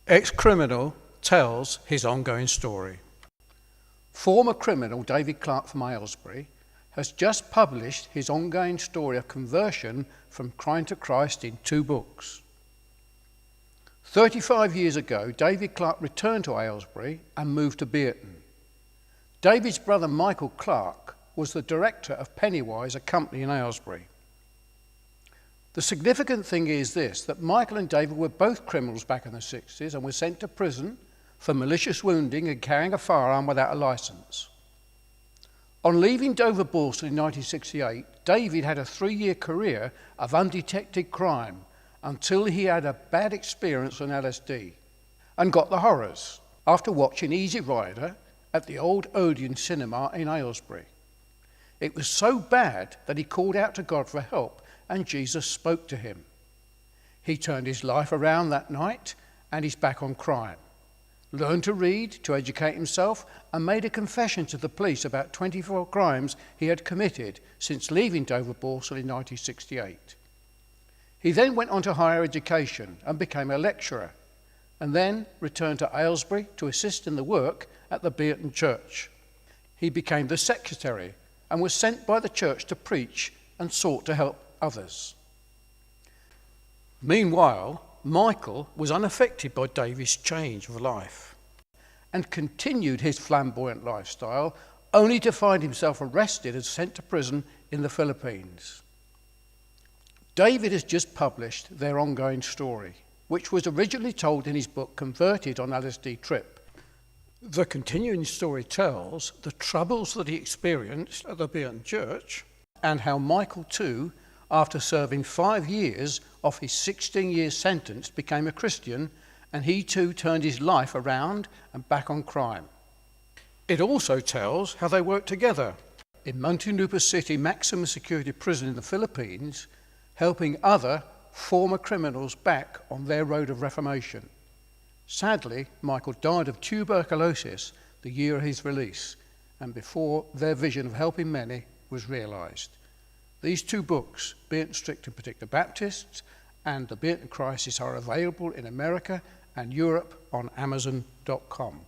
Ex-criminal tells his ongoing story. Former criminal David Clark from Aylesbury has just published his ongoing story of conversion from crime to Christ in 2 books. 35 years ago, David Clark returned to Aylesbury and moved to Bierton. David's brother Michael Clark was the director of Pennywise, a company in Aylesbury. The significant thing is this, that Michael and David were both criminals back in the 60s and were sent to prison for malicious wounding and carrying a firearm without a licence. On leaving Dover Borstal in 1968, David had a 3-year career of undetected crime until he had a bad experience on LSD and got the horrors after watching Easy Rider at the old Odeon cinema in Aylesbury. It was so bad that he called out to God for help, and Jesus spoke to him. He turned his life around that night and he's back on crime. Learned to read, to educate himself, and made a confession to the police about 24 crimes he had committed since leaving Dover Borstal in 1968. He then went on to higher education and became a lecturer, and then returned to Aylesbury to assist in the work at the Bierton church. He became the secretary and was sent by the church to preach and sought to help others. Meanwhile, Michael was unaffected by David's change of life and continued his flamboyant lifestyle, only to find himself arrested and sent to prison in the Philippines. David has just published their ongoing story, which was originally told in his book Converted on LSD Trip. The continuing story tells the troubles that he experienced at the Bierton church and how Michael too, after serving 5 years of his 16-year sentence, became a Christian, and he too turned his life around and back on crime. It also tells how they worked together in Muntinlupa City maximum security prison in the Philippines, helping other former criminals back on their road of reformation. Sadly, Michael died of tuberculosis the year of his release, and before their vision of helping many was realised. These 2 books, Bierton Strict and Particular Baptists and The Bierton Crisis, are available in America and Europe on Amazon.com.